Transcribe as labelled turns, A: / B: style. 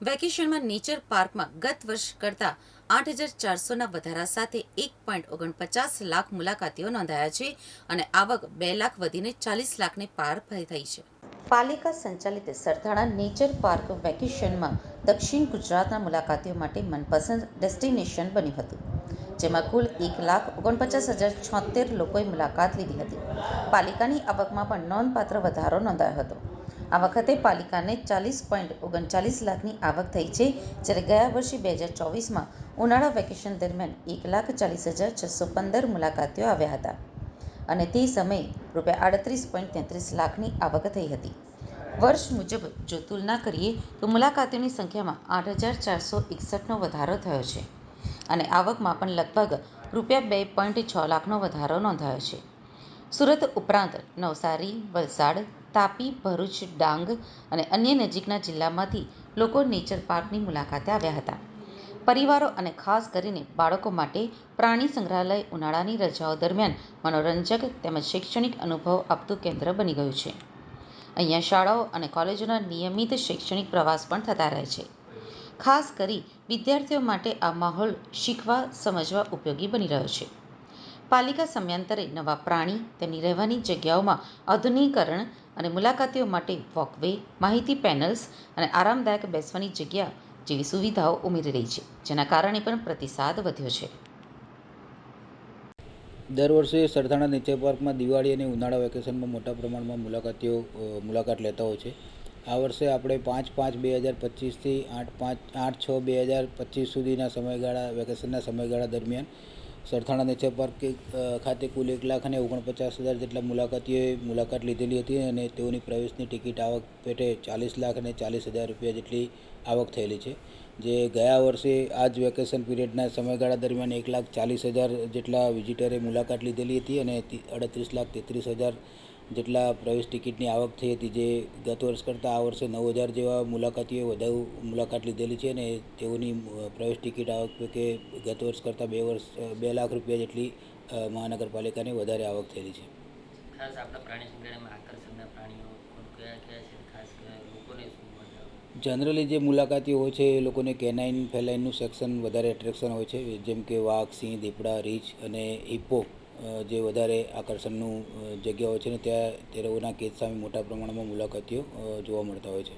A: વેકેશનમાં નેચર પાર્કમાં ગત વર્ષ કરતાં 8,400ના વધારા સાથે 1.49 લાખ મુલાકાતીઓ નોંધાયા છે અને આવક 2 લાખ વધીને 40 લાખને પાર થઈ છે. પાલિકા સંચાલિત સરથાણા નેચર પાર્ક વેકેશનમાં દક્ષિણ ગુજરાતના મુલાકાતીઓ માટે મનપસંદ ડેસ્ટિનેશન બન્યું હતું, જેમાં કુલ 1,49,076 લોકોએ મુલાકાત લીધી હતી. પાલિકાની આવકમાં પણ નોંધપાત્ર વધારો નોંધાયો હતો. આ વખતે પાલિકાને 40.39 લાખની આવક થઈ છે, જ્યારે ગયા વર્ષે 2024માં ઉનાળા વેકેશન દરમિયાન 1,40,615 મુલાકાતીઓ આવ્યા હતા અને તે સમયે રૂ.38.33 લાખની આવક થઈ હતી. વર્ષ મુજબ જો તુલના કરીએ તો મુલાકાતીઓની સંખ્યામાં 8,461નો વધારો થયો છે અને આવકમાં પણ લગભગ રૂ.2.6 લાખનો વધારો નોંધાયો છે. સુરત ઉપરાંત નવસારી, વલસાડ, તાપી, ભરૂચ, ડાંગ અને અન્ય નજીકના જિલ્લામાંથી લોકો નેચર પાર્કની મુલાકાતે આવ્યા હતા. પરિવારો અને ખાસ કરીને બાળકો માટે પ્રાણી સંગ્રહાલય ઉનાળાની રજાઓ દરમિયાન મનોરંજક તેમજ શૈક્ષણિક અનુભવ આપતું કેન્દ્ર બની ગયું છે. અહીંયા શાળાઓ અને કોલેજોના નિયમિત શૈક્ષણિક પ્રવાસ પણ થતા રહે છે. ખાસ કરી વિદ્યાર્થીઓ માટે આ માહોલ શીખવા સમજવા ઉપયોગી બની રહ્યો છે. પાલિકા સમયાંતરે નવા પ્રાણી, તેમની રહેવાની જગ્યાઓમાં આધુનિકીકરણ અને મુલાકાતીઓ માટે વોકવે, માહિતી પેનલ્સ અને આરામદાયક બેસવાની જગ્યા જેવી સુવિધાઓ ઉમેરી રહી છે, જેના કારણે પણ પ્રતિસાદ વધ્યો છે.
B: દર વર્ષે સરથાણા નેચર પાર્કમાં દિવાળી અને ઉનાળા વેકેશનમાં મોટા પ્રમાણમાં મુલાકાતીઓ મુલાકાત લેતા હોય છે. આ વર્ષે આપણે 5/5/2025થી 8/6/2025 સુધીના સમયગાળા વેકેશનના સમયગાળા દરમિયાન સરથાણા નેચર પાર્ક ખાતે કુલ 1,49,000 જેટલા મુલાકાતીઓએ મુલાકાત લીધેલી હતી અને તેઓની પ્રવેશની ટિકિટ આવક પેટે 40 લાખ અને 40,000 રૂપિયા જેટલી આવક થયેલી છે. જે ગયા વર્ષે આ જ વેકેશન પીરિયડના સમયગાળા દરમિયાન 1,40,000 જેટલા વિઝિટરે મુલાકાત લીધેલી હતી અને 38,33,000 જેટલા પ્રવેશ ટિકિટની આવક થઈ હતી. જે ગત વર્ષ કરતાં આ વર્ષે 9,000 જેવા મુલાકાતીઓએ વધુ મુલાકાત લીધેલી છે અને તેઓની પ્રવેશ ટિકિટ આવક કે ગત વર્ષ કરતાં 2 લાખ રૂપિયા જેટલી મહાનગરપાલિકાને વધારે આવક થયેલી છે.
C: ખાસ આપણા પ્રાણી સંગ્રહાલયમાં આકર્ષણના પ્રાણીઓ કયા કયા છે? ખાસ લોકોને શું મજા આવે?
B: જનરલી જે મુલાકાતીઓ હોય છે એ લોકોને કેનાઇન ફેલાઇનનું સેક્શન વધારે એટ્રેક્શન હોય છે, જેમ કે વાઘ, સિંહ, દીપડા, રીંછ અને હિપ્પો જે વધારે આકર્ષણનું જગ્યા હોય છે ને ત્યાં તે લોકોના કેદ સામે મોટા પ્રમાણમાં મુલાકાતીઓ જોવા મળતા હોય છે.